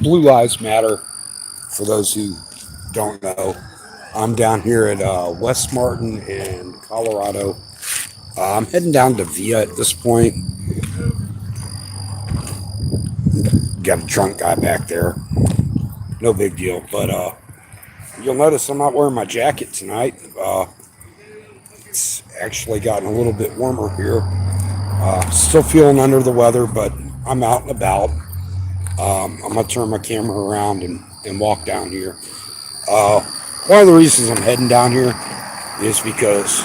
Blue Lives Matter, for those who don't know. I'm down here at West Martin in Colorado. I'm heading down to Via at this point. Got a drunk guy back there. No big deal. But you'll notice I'm not wearing my jacket tonight. It's actually gotten a little bit warmer here. Still feeling under the weather, but I'm out and about. I'm going to turn my camera around and walk down here. One of the reasons I'm heading down here is because,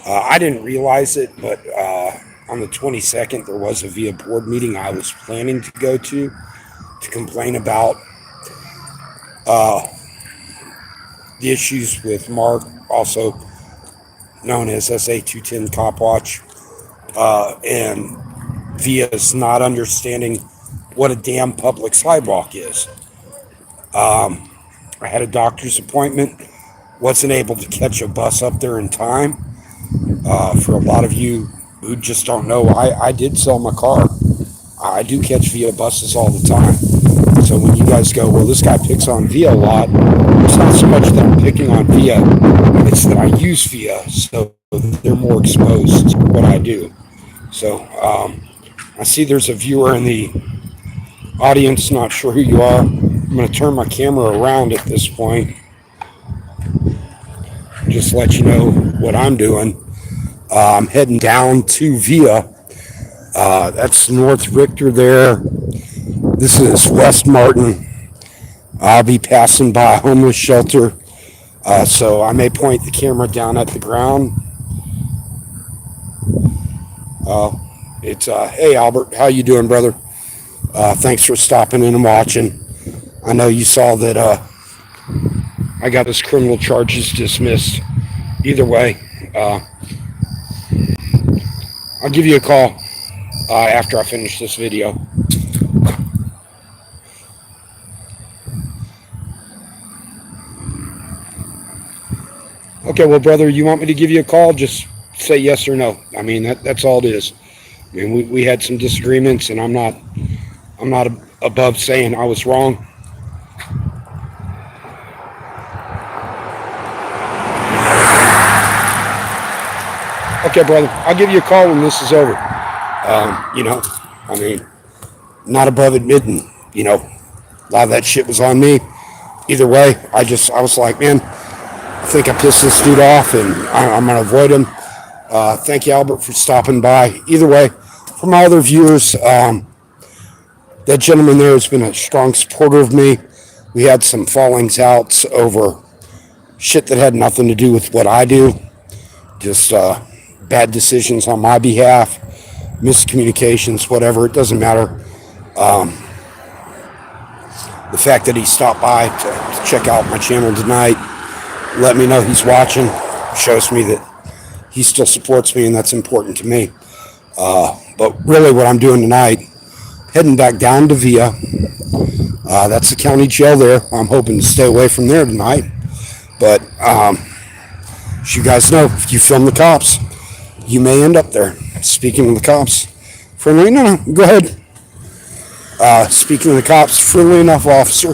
I didn't realize it, but on the 22nd, there was a VIA board meeting I was planning to go to complain about the issues with Mark, also known as SA210 Cop Watch, and VIA's not understanding what a damn public sidewalk is. I had a doctor's appointment, wasn't able to catch a bus up there in time. For a lot of you who just don't know, I did sell my car. I do catch VIA buses all the time. So when you guys go, well, this guy picks on VIA a lot, it's not so much that I'm picking on VIA, it's that I use VIA, so they're more exposed to what I do. So I see there's a viewer in the audience, not sure who you are. I'm going to turn my camera around at this point. Just let you know what I'm doing. I'm heading down to Via. That's North Richter there. This is West Martin. I'll be passing by a homeless shelter. So I may point the camera down at the ground. Hey Albert, how you doing, brother? Thanks for stopping in and watching. I know you saw that I got his criminal charges dismissed. Either way, I'll give you a call after I finish this video. Okay, well, brother, you want me to give you a call? Just say yes or no. I mean, that's all it is. I mean, we had some disagreements, and I'm not above saying I was wrong. Okay, brother, I'll give you a call when this is over. Not above admitting, a lot of that shit was on me. Either way, I was like, man, I think I pissed this dude off, and I'm going to avoid him. Thank you, Albert, for stopping by. Either way, for my other viewers, that gentleman there has been a strong supporter of me. We had some fallings outs over shit that had nothing to do with what I do. Just bad decisions on my behalf, miscommunications, whatever, it doesn't matter. The fact that he stopped by to check out my channel tonight, let me know he's watching, shows me that he still supports me, and that's important to me. But really what I'm doing tonight, heading back down to Via. That's the county jail there. I'm hoping to stay away from there tonight. But as you guys know, if you film the cops, you may end up there. Speaking of the cops, friendly, no, go ahead. Speaking of the cops, friendly enough officer.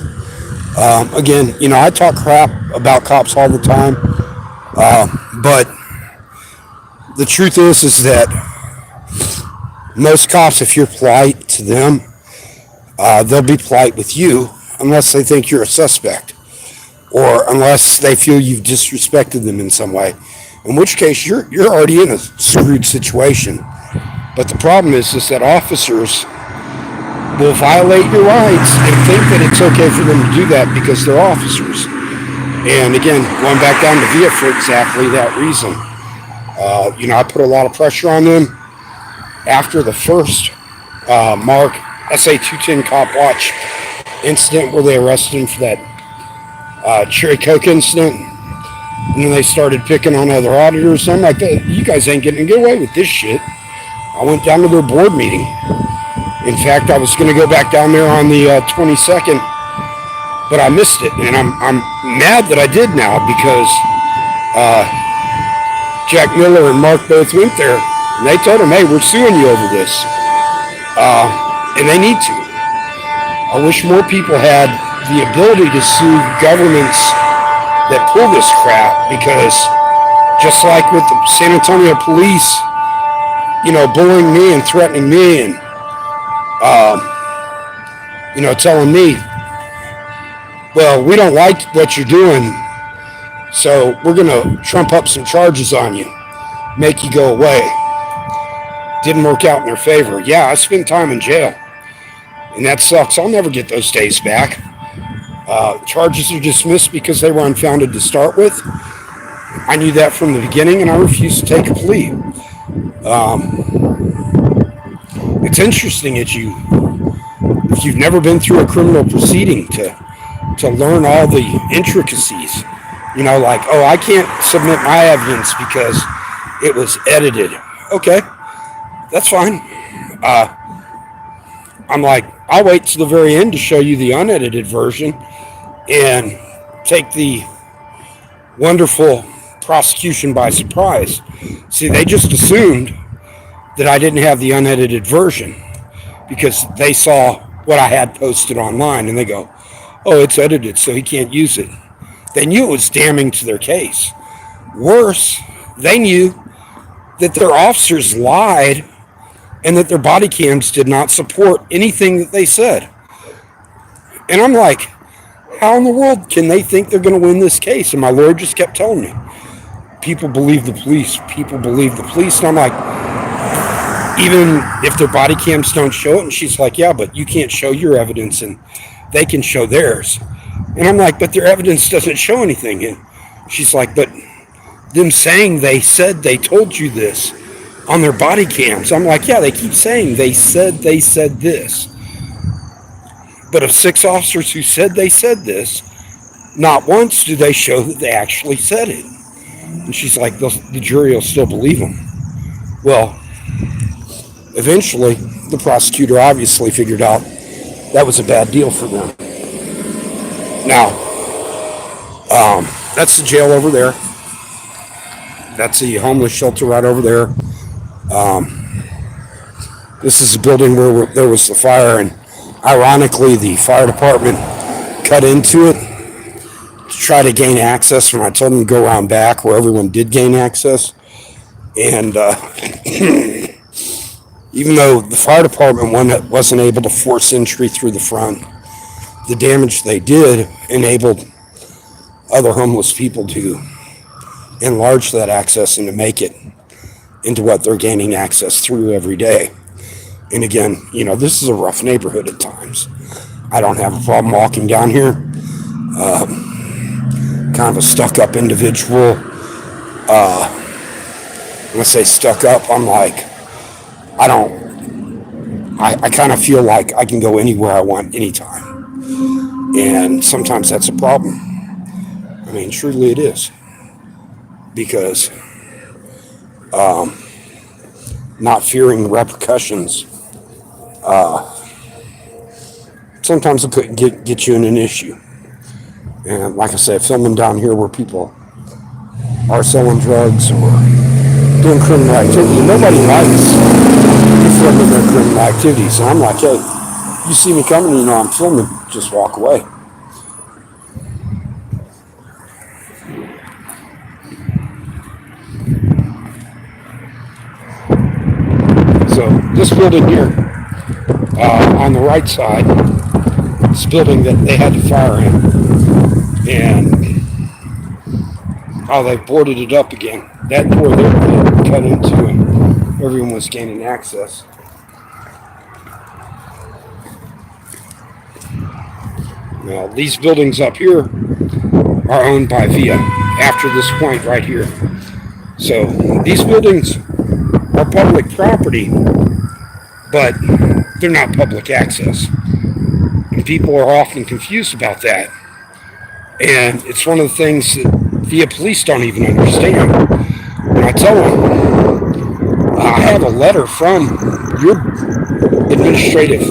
Again, I talk crap about cops all the time. But the truth is that most cops, if you're polite to them, they'll be polite with you unless they think you're a suspect or unless they feel you've disrespected them in some way, in which case you're already in a screwed situation. But the problem is that officers will violate your rights and think that it's okay for them to do that because they're officers. And again, going back down to Via for exactly that reason. I put a lot of pressure on them after the first Mark SA210 Cop Watch incident where they arrested him for that cherry coke incident. And then they started picking on other auditors. I'm like, you guys ain't getting to get away with this shit. I went down to their board meeting. In fact, I was going to go back down there on the 22nd, but I missed it. And I'm mad that I did now because Jack Miller and Mark both went there. And they told him, hey, we're suing you over this. And they need to. I wish more people had the ability to sue governments that pull this crap, because just like with the San Antonio police, bullying me and threatening me and, telling me, well, we don't like what you're doing, so we're going to trump up some charges on you, make you go away. Didn't work out in their favor. Yeah, I spent time in jail, and that sucks. I'll never get those days back. Charges are dismissed because they were unfounded to start with. I knew that from the beginning, and I refused to take a plea. It's interesting if you've never been through a criminal proceeding to learn all the intricacies. Like, oh, I can't submit my evidence because it was edited. Okay, that's fine. I'm like, I'll wait to the very end to show you the unedited version and take the wonderful prosecution by surprise. See, they just assumed that I didn't have the unedited version because they saw what I had posted online, and they go, oh, it's edited, so he can't use it. They knew it was damning to their case. Worse, they knew that their officers lied and that their body cams did not support anything that they said. And I'm like, how in the world can they think they're going to win this case? And my lawyer just kept telling me, people believe the police, people believe the police. And I'm like, even if their body cams don't show it? And she's like, yeah, but you can't show your evidence and they can show theirs. And I'm like, but their evidence doesn't show anything. And she's like, but them saying they said they told you this on their body cams. I'm like, yeah, they keep saying they said this. But of 6 officers who said they said this, not once do they show that they actually said it. And she's like, the jury will still believe them. Well, eventually, the prosecutor obviously figured out that was a bad deal for them. Now, that's the jail over there. That's the homeless shelter right over there. This is a building where there was the fire, and ironically, the fire department cut into it to try to gain access when I told them to go around back where everyone did gain access. And even though the fire department wasn't able to force entry through the front, the damage they did enabled other homeless people to enlarge that access and to make it into what they're gaining access through every day. And again, this is a rough neighborhood at times. I don't have a problem walking down here. Kind of a stuck-up individual. When I say stuck up, I'm like, I kind of feel like I can go anywhere I want anytime. And sometimes that's a problem. I mean, truly it is. Because not fearing the repercussions, sometimes it could get you in an issue. And like I said, filming down here where people are selling drugs or doing criminal activity, nobody likes filming their criminal activities. So I'm like, hey, you see me coming, I'm filming, just walk away. So this building here, on the right side, this building that they had to fire in, and they boarded it up again. That door there they cut into, and everyone was gaining access. Now, these buildings up here are owned by VIA after this point right here. So these buildings are public property, but they're not public access. And people are often confused about that. And it's one of the things that VIA police don't even understand. When I tell them, I have a letter from your administrative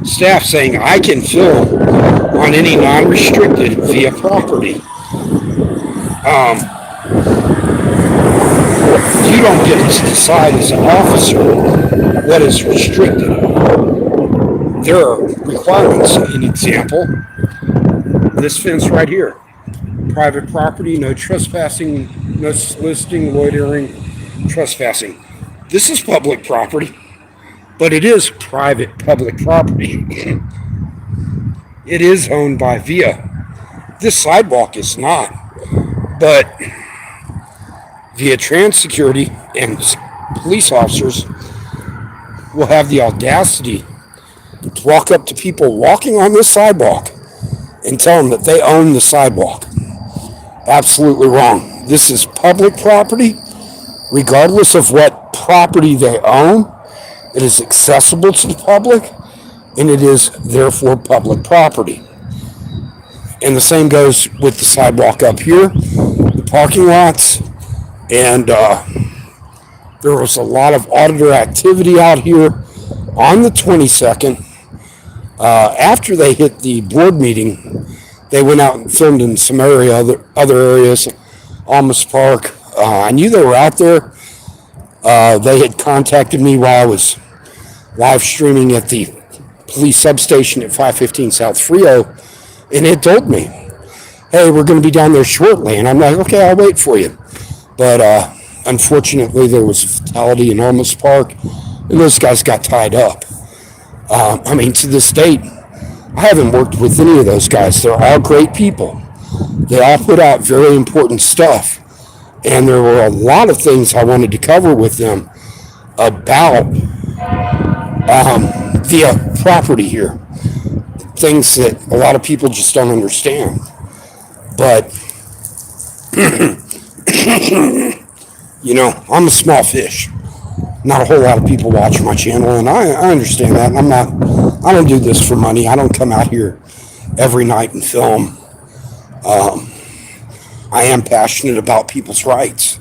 staff saying I can film on any non-restricted VIA property. You don't get to decide as an officer what is restricted. there are requirements. An example, this fence right here. Private property, no trespassing, no soliciting, loitering, trespassing. This is public property, but it is private public property. It is owned by VIA. This sidewalk is not, but VIA Trans Security and police officers will have the audacity to walk up to people walking on this sidewalk and tell them that they own the sidewalk. Absolutely wrong. This is public property, regardless of what property they own. It is accessible to the public, and it is therefore public property. And the same goes with the sidewalk up here, the parking lots, and there was a lot of auditor activity out here on the 22nd. After they hit the board meeting, they went out and filmed in some other areas, Almas Park. I knew they were out there. They had contacted me while I was live streaming at the police substation at 515 South Frio, and it told me, hey, we're going to be down there shortly. And I'm like, okay, I'll wait for you. But unfortunately, there was a fatality in Almas Park, and those guys got tied up. To this date, I haven't worked with any of those guys. They're all great people. They all put out very important stuff. And there were a lot of things I wanted to cover with them about the property here. Things that a lot of people just don't understand. But, I'm a small fish. Not a whole lot of people watch my channel, and I understand that. I don't do this for money. I don't come out here every night and film. I am passionate about people's rights.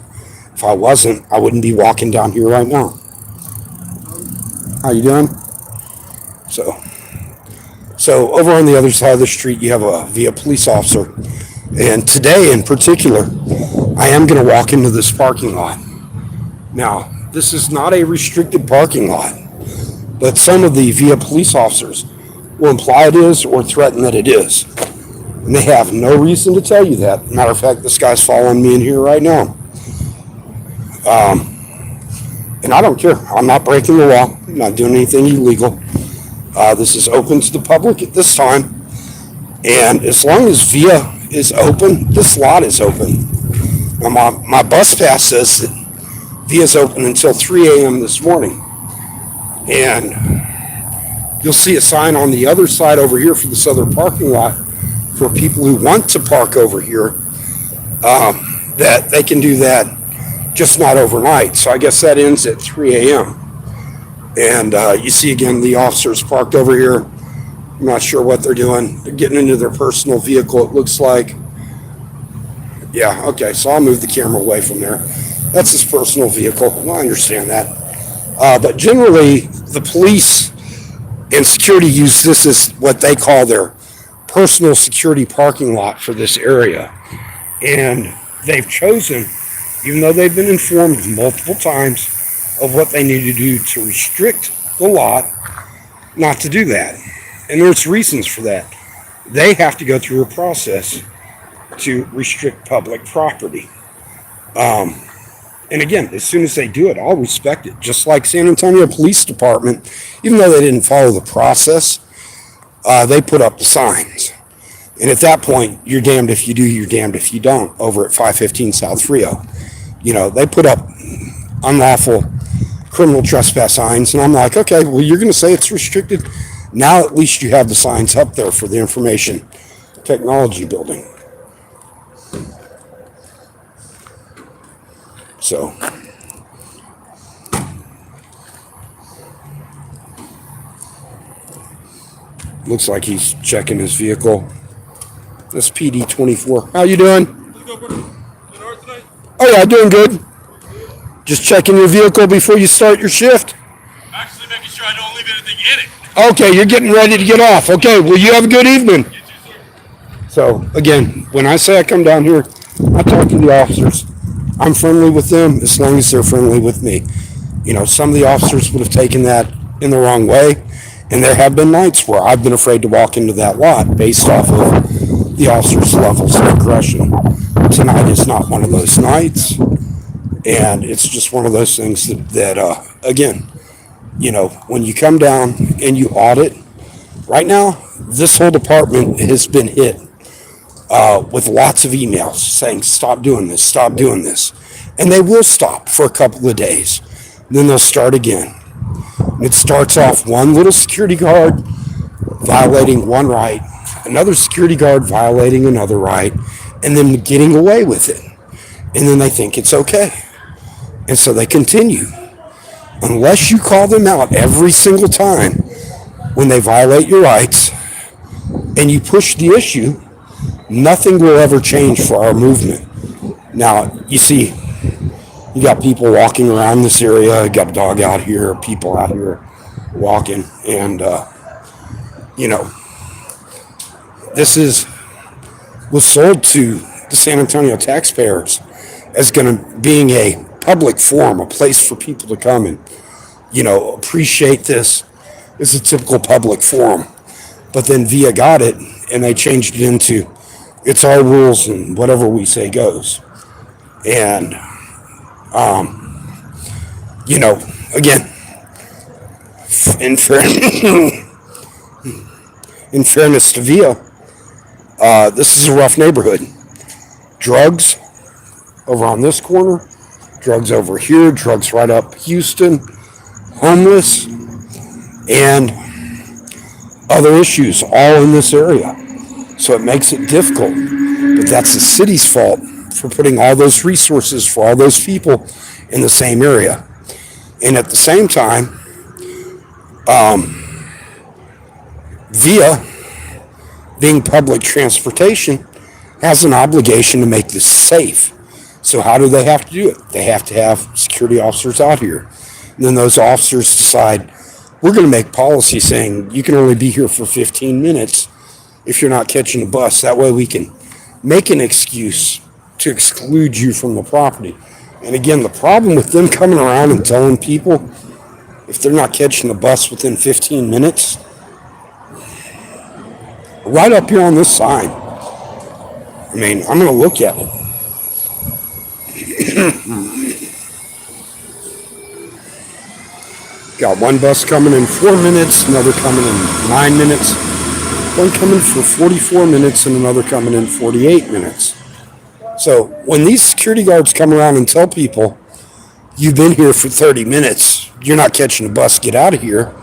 If I wasn't, I wouldn't be walking down here right now. How you doing? So over on the other side of the street, you have a VIA police officer. And today in particular, I am going to walk into this parking lot. Now, this is not a restricted parking lot, but some of the VIA police officers will imply it is or threaten that it is. And they have no reason to tell you that. Matter of fact, this guy's following me in here right now. And I don't care. I'm not breaking the law. I'm not doing anything illegal. This is open to the public at this time. And as long as VIA is open, this lot is open. Now, my bus pass says that VIA is open until 3 a.m. this morning. And you'll see a sign on the other side over here for this other parking lot for people who want to park over here, that they can do that, just not overnight. So I guess that ends at 3 a.m. And you see again the officers parked over here. I'm not sure what they're doing. They're getting into their personal vehicle, it looks like. Yeah, okay, so I'll move the camera away from there. That's his personal vehicle. Well, I understand that. But generally, the police and security use this as what they call their personal security parking lot for this area. And they've chosen, even though they've been informed multiple times of what they need to do to restrict the lot, not to do that. And there's reasons for that. They have to go through a process to restrict public property. And again, as soon as they do it, I'll respect it. Just like San Antonio Police Department, even though they didn't follow the process, they put up the signs. And at that point, you're damned if you do, you're damned if you don't, over at 515 South Frio. They put up unlawful criminal trespass signs, and I'm like, okay, well, you're going to say it's restricted? Now at least you have the signs up there for the information technology building. So, looks like he's checking his vehicle. This PD24. How you doing? Oh yeah, doing good. Just checking your vehicle before you start your shift? Actually making sure I don't leave anything in it. Okay, you're getting ready to get off. Okay, well, you have a good evening. So, again, when I say I come down here, I talk to the officers. I'm friendly with them as long as they're friendly with me. Some of the officers would have taken that in the wrong way, And there have been nights where I've been afraid to walk into that lot based off of the officers' levels of aggression. Tonight is not one of those nights. And it's just one of those things that again, when you come down and you audit, right now, this whole department has been hit with lots of emails saying, stop doing this, stop doing this. And they will stop for a couple of days. Then they'll start again. And it starts off one little security guard violating one right, another security guard violating another right, and then getting away with it. And then they think it's okay. And so they continue. Unless you call them out every single time when they violate your rights and you push the issue, nothing will ever change for our movement. Now, you see, you got people walking around this area, you got a dog out here, people out here walking, and, this was sold to the San Antonio taxpayers as being a public forum, a place for people to come and, appreciate this as a typical public forum. But then VIA got it, and they changed it into, it's our rules and whatever we say goes. And, again, in fairness to VIA, this is a rough neighborhood. Drugs over on this corner, drugs over here, drugs right up Houston, homeless, and other issues all in this area. So it makes it difficult. But that's the city's fault for putting all those resources for all those people in the same area. And at the same time, VIA, being public transportation, has an obligation to make this safe. So how do they have to do it? They have to have security officers out here. And then those officers decide, we're going to make policy saying you can only be here for 15 minutes if you're not catching a bus. That way we can make an excuse to exclude you from the property. And again, the problem with them coming around and telling people if they're not catching the bus within 15 minutes, right up here on this sign, I'm going to look at it. Got one bus coming in 4 minutes, another coming in 9 minutes, one coming for 44 minutes, and another coming in 48 minutes. So when these security guards come around and tell people, you've been here for 30 minutes, you're not catching a bus, get out of here,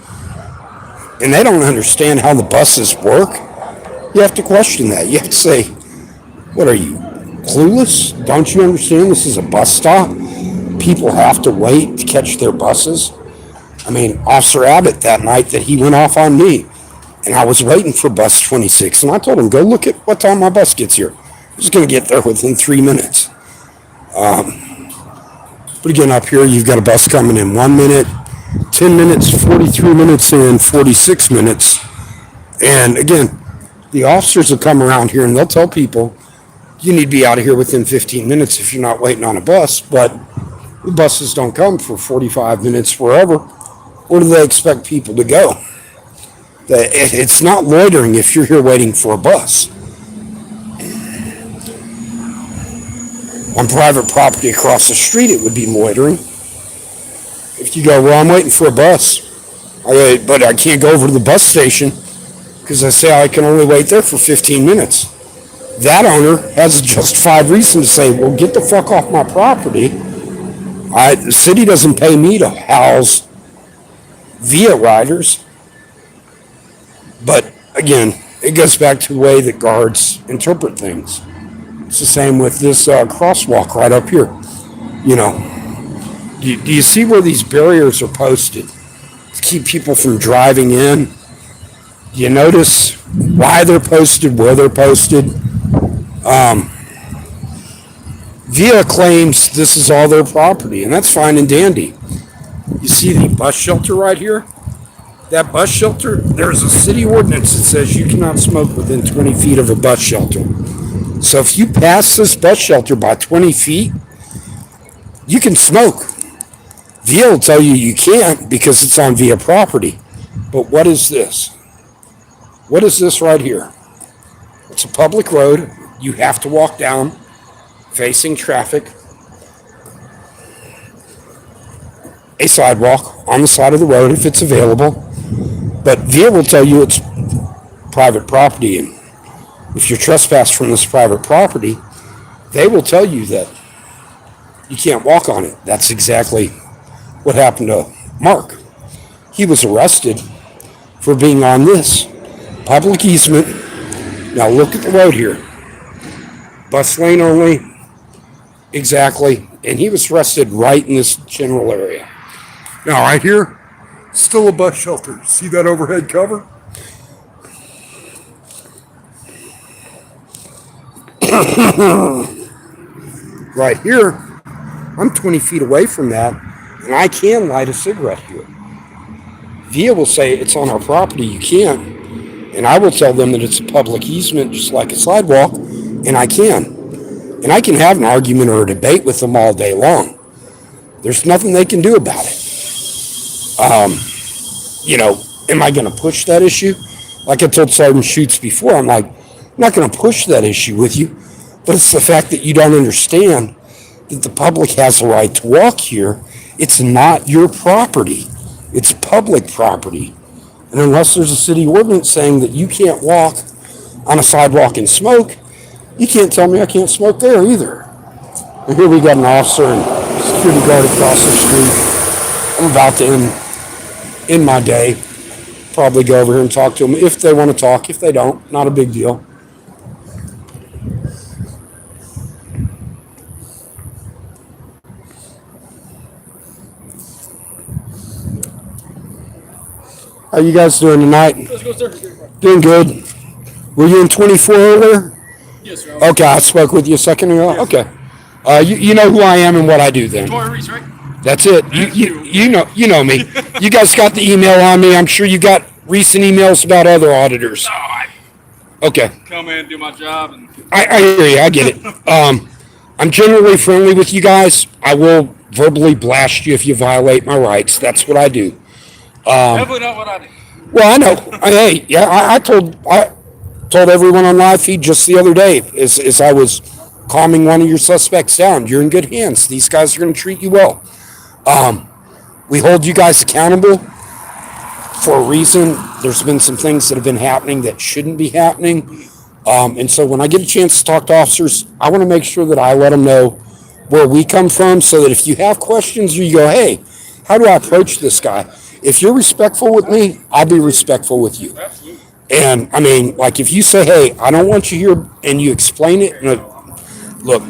and they don't understand how the buses work, you have to question that. You have to say, what are you, clueless? Don't you understand this is a bus stop? People have to wait to catch their buses. Officer Abbott that night that he went off on me, and I was waiting for bus 26, and I told him, go look at what time my bus gets here. I was going to get there within 3 minutes. But again, up here, you've got a bus coming in 1 minute, 10 minutes, 43 minutes, and 46 minutes. And again, the officers will come around here and they'll tell people, you need to be out of here within 15 minutes if you're not waiting on a bus. But the buses don't come for 45 minutes wherever. Where do they expect people to go? It's not loitering if you're here waiting for a bus. On private property across the street, it would be loitering. If you go, well, I'm waiting for a bus, but I can't go over to the bus station because I say I can only wait there for 15 minutes. That owner has a justified reason to say, well, get the fuck off my property. The city doesn't pay me to house VIA riders. But again, it goes back to the way that guards interpret things. It's the same with this crosswalk right up here. Do you see where these barriers are posted to keep people from driving in? Do you notice why they're posted, where they're posted? VIA claims this is all their property, and that's fine and dandy. You see the bus shelter right here? That bus shelter, there's a city ordinance that says you cannot smoke within 20 feet of a bus shelter. So if you pass this bus shelter by 20 feet, you can smoke. VIA will tell you you can't because it's on VIA property. But what is this? What is this right here? It's a public road. You have to walk down facing traffic. A sidewalk on the side of the road if it's available. But VIA will tell you it's private property. And if you're trespassed from this private property, they will tell you that you can't walk on it. That's exactly what happened to Mark. He was arrested for being on this public easement. Now look at the road here. Bus lane only. Exactly. And he was arrested right in this general area. Now right here, still a bus shelter. See that overhead cover? Right here, I'm 20 feet away from that, and I can light a cigarette here. VIA will say it's on our property, you can't. And I will tell them that it's a public easement, just like a sidewalk, and I can. And I can have an argument or a debate with them all day long. There's nothing they can do about it. Am I going to push that issue? Like I told Sergeant Schutz before, I'm like, I'm not going to push that issue with you, but it's the fact that you don't understand that the public has the right to walk here. It's not your property. It's public property. And unless there's a city ordinance saying that you can't walk on a sidewalk and smoke, you can't tell me I can't smoke there either. And here we got an officer and security guard across the street. I'm about to end my day. Probably go over here and talk to them if they want to talk. If they don't, not a big deal. How you guys doing tonight? Let's go, sir. Doing good. Were you in 24 earlier? Yes, sir. Okay, I spoke with you a second ago. Yes. Okay. You know who I am and what I do then. Tori Reese, right? That's it. You know me. You guys got the email on me. I'm sure you got recent emails about other auditors. No, I Okay. come in, do my job, and I hear you. I get it. I'm generally friendly with you guys. I will verbally blast you if you violate my rights. That's what I do. definitely not what I do. Well, I know. I told everyone on live feed just the other day as I was calming one of your suspects down. You're in good hands. These guys are going to treat you well. We hold you guys accountable for a reason. There's been some things that have been happening that shouldn't be happening. And so when I get a chance to talk to officers, I want to make sure that I let them know where we come from so that if you have questions or you go, hey, how do I approach this guy? If you're respectful with me, I'll be respectful with you. Absolutely. And I mean, like if you say, hey, I don't want you here, and you explain it, look,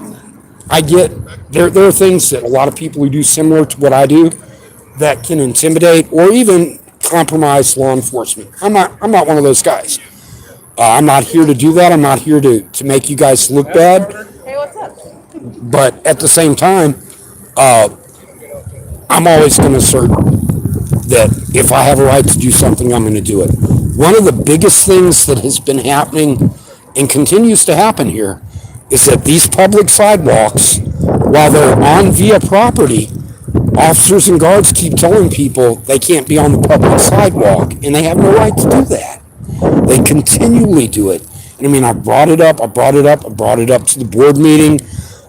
I get there are things that a lot of people who do similar to what I do that can intimidate or even compromise law enforcement. I'm not one of those guys. I'm not here to do that. I'm not here to make you guys look bad. Hey, what's up? But at the same time, I'm always going to assert that if I have a right to do something, I'm going to do it. One of the biggest things that has been happening and continues to happen here is that these public sidewalks, while they're on VIA property, officers and guards keep telling people they can't be on the public sidewalk, and they have no right to do that. They continually do it. And I mean, I brought it up to the board meeting.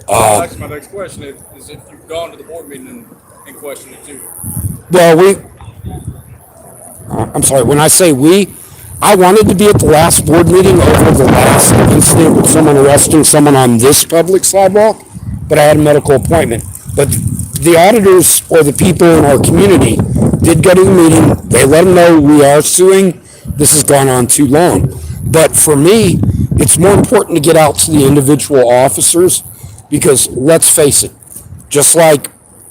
That's my next question is if you've gone to the board meeting and questioned it too. Well, I'm sorry, when I say we, I wanted to be at the last board meeting over the last incident with someone arresting someone on this public sidewalk, but I had a medical appointment. But the auditors or the people in our community did go to the meeting. They let them know we are suing. This has gone on too long. But for me, it's more important to get out to the individual officers because let's face it, just like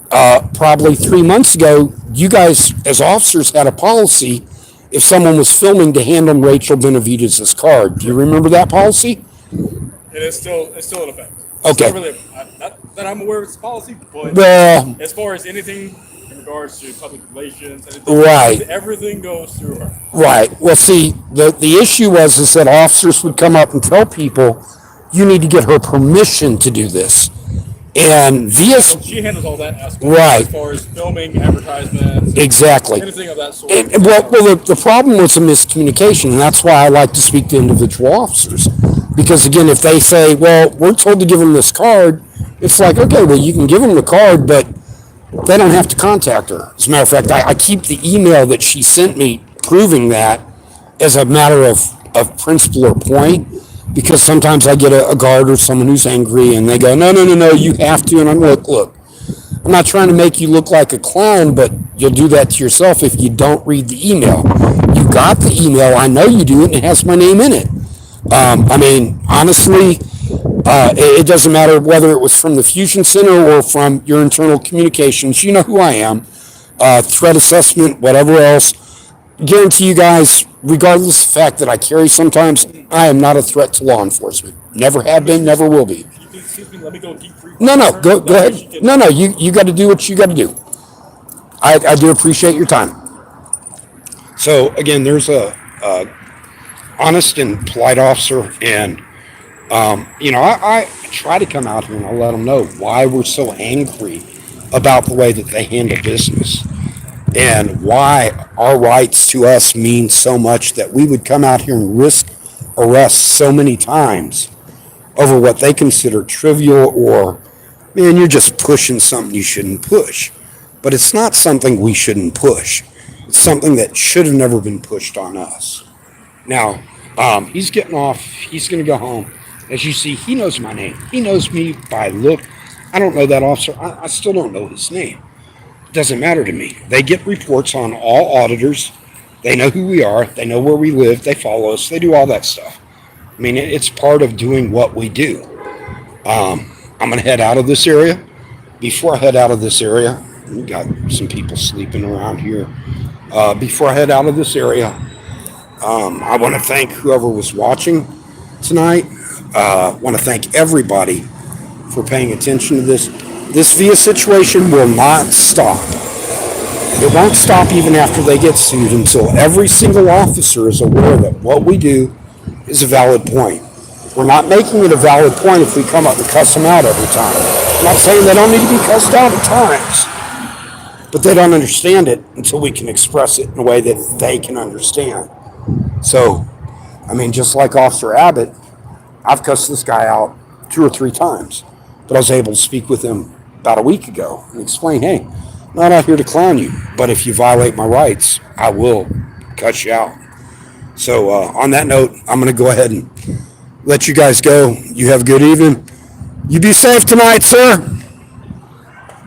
probably 3 months ago, you guys as officers had a policy if someone was filming to hand them Rachel Benavidez' card. Do you remember that policy? It's still in effect. Okay. It's not really, not that I'm aware of its policy, but Well, as far as anything in regards to public relations, anything, Right. everything goes through her. right. Well, see, the issue is that officers would come up and tell people, you need to get her permission to do this. And via She handles all that aspect, Right. as far as filming, advertisements, exactly. anything of that sort. Well, the problem was a miscommunication, and that's why I like to speak to individual officers. Because again, if they say, "Well, we're told to give them this card," it's like, okay, well, you can give them the card, but they don't have to contact her. As a matter of fact, I keep the email that she sent me proving that as a matter of principle or point, because sometimes I get a guard or someone who's angry and they go, no, no, no, no, you have to. And I'm like, look, I'm not trying to make you look like a clown, but you'll do that to yourself if you don't read the email. You got the email. I know you do it, and it has my name in it. I mean, honestly, it doesn't matter whether it was from the Fusion Center or from your internal communications. You know who I am. Threat assessment, whatever else. Guarantee you guys, regardless of the fact that I carry sometimes, I am not a threat to law enforcement. Never have been, never will be. Excuse me, let me go deep. No, go ahead. No, you got to do what you got to do. I do appreciate your time. So again, there's a honest and polite officer, and I try to come out here and I let them know why we're so angry about the way that they handle business, and why our rights to us mean so much that we would come out here and risk arrest so many times over what they consider trivial, or, man, you're just pushing something you shouldn't push. But it's not something we shouldn't push. It's something that should have never been pushed on us. Now, he's getting off. He's going to go home. As you see, he knows my name. He knows me by look. I don't know that officer. I still don't know his name. It doesn't matter to me. They get reports on all auditors. They know who we are. They know where we live. They follow us. They do all that stuff. I mean, it's part of doing what we do. I'm going to head out of this area. Before I head out of this area, we got some people sleeping around here. Before I head out of this area, I want to thank whoever was watching tonight. I want to thank everybody for paying attention to this. This VIA situation will not stop. It won't stop even after they get sued until every single officer is aware that what we do is a valid point. We're not making it a valid point if we come up and cuss them out every time. I'm not saying they don't need to be cussed out at times, but they don't understand it until we can express it in a way that they can understand. So, I mean, just like Officer Abbott, I've cussed this guy out 2 or 3 times, but I was able to speak with him about a week ago and explain, hey, I'm not out here to clown you, but if you violate my rights, I will cut you out. So on that note, I'm going to go ahead and let you guys go. You have a good evening. You be safe tonight, sir.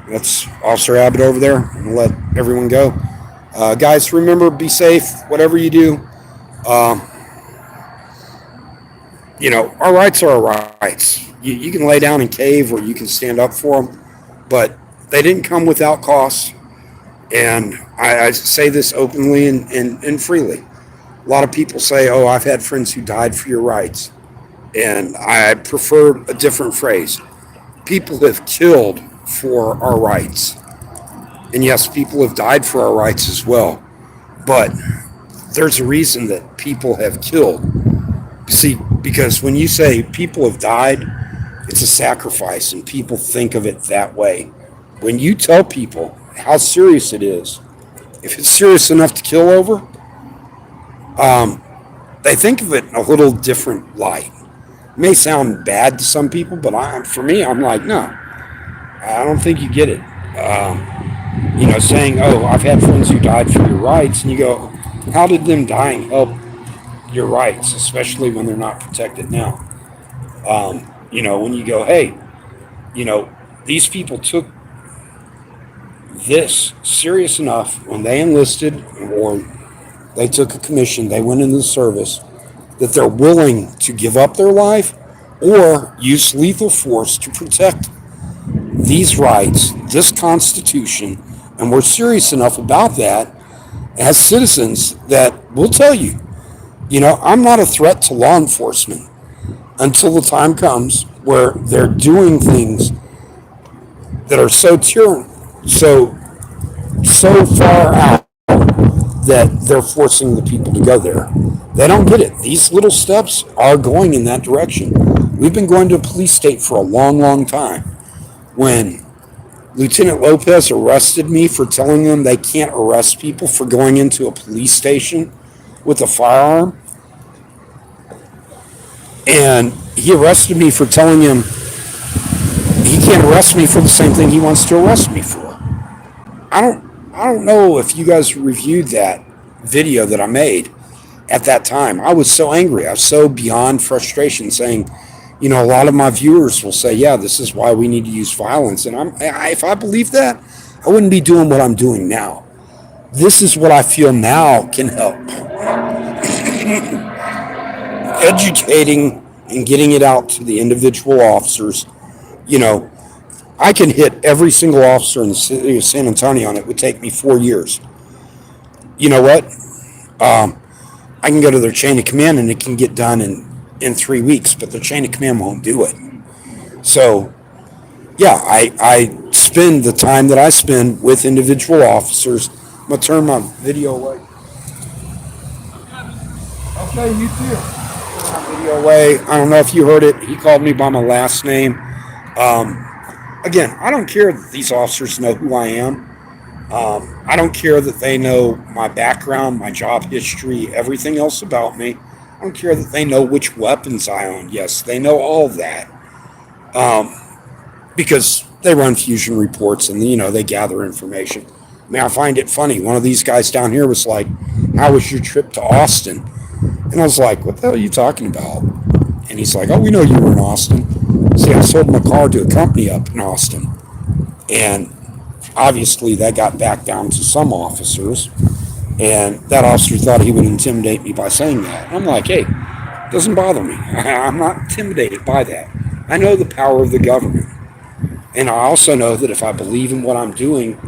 That's Officer Abbott over there. I'm going to let everyone go. Guys, remember, be safe, whatever you do. Our rights are our rights. You can lay down and cave, or you can stand up for them, but they didn't come without cost. And I say this openly and freely. A lot of people say, oh, I've had friends who died for your rights. And I prefer a different phrase. People have killed for our rights. And yes, people have died for our rights as well. But there's a reason that people have killed. See, because when you say people have died, it's a sacrifice, and people think of it that way. When you tell people how serious it is, if it's serious enough to kill over, they think of it in a little different light. It may sound bad to some people, but for me, I'm like, no, I don't think you get it. Saying, oh, I've had friends who died for your rights, and you go, how did them dying help your rights, especially when they're not protected now? When you go, hey, these people took this serious enough when they enlisted, or they took a commission, they went into the service, that they're willing to give up their life or use lethal force to protect these rights, this Constitution, and we're serious enough about that as citizens that we'll tell you, I'm not a threat to law enforcement until the time comes where they're doing things that are so far out that they're forcing the people to go there. They don't get it. These little steps are going in that direction. We've been going to a police state for a long, long time. when Lieutenant Lopez arrested me for telling them they can't arrest people for going into a police station with a firearm. And he arrested me for telling him he can't arrest me for the same thing he wants to arrest me for. I don't know if you guys reviewed that video that I made at that time. I was so angry. I was so beyond frustration, saying, a lot of my viewers will say, yeah, this is why we need to use violence. And if I believe that, I wouldn't be doing what I'm doing now. This is what I feel now can help. Educating and getting it out to the individual officers. I can hit every single officer in the city of San Antonio, and it would take me 4 years. You know what? I can go to their chain of command, and it can get done in 3 weeks, but their chain of command won't do it. So, yeah, I spend the time that I spend with individual officers. I'm going to turn my video away. Okay, you too. Turn my video away. I don't know if you heard it. He called me by my last name. Again, I don't care that these officers know who I am. I don't care that they know my background, my job history, everything else about me. I don't care that they know which weapons I own. Yes, they know all of that. Because they run fusion reports and, they gather information. I find it funny. One of these guys down here was like, how was your trip to Austin? And I was like, what the hell are you talking about? And he's like, oh, we know you were in Austin. See, I sold my car to a company up in Austin. And obviously that got back down to some officers. And that officer thought he would intimidate me by saying that. I'm like, hey, it doesn't bother me. I'm not intimidated by that. I know the power of the government. And I also know that if I believe in what I'm doing,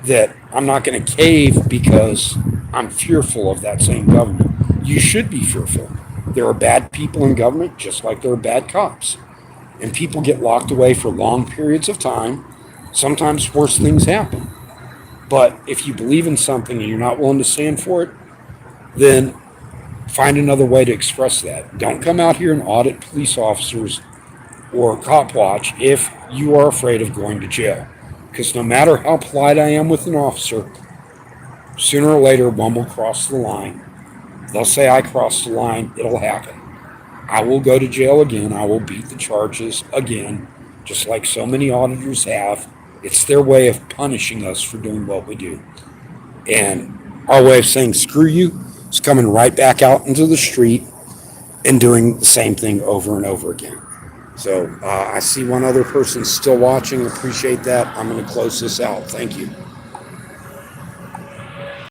that I'm not going to cave because I'm fearful of that same government. You should be fearful. There are bad people in government just like there are bad cops. And people get locked away for long periods of time. Sometimes worse things happen. But if you believe in something and you're not willing to stand for it, then find another way to express that. Don't come out here and audit police officers or cop watch if you are afraid of going to jail. Because no matter how polite I am with an officer, sooner or later one will cross the line. They'll say I crossed the line. It'll happen. I will go to jail again. I will beat the charges again, just like so many auditors have. It's their way of punishing us for doing what we do. And our way of saying screw you is coming right back out into the street and doing the same thing over and over again. So I see one other person still watching. Appreciate that. I'm going to close this out. Thank you.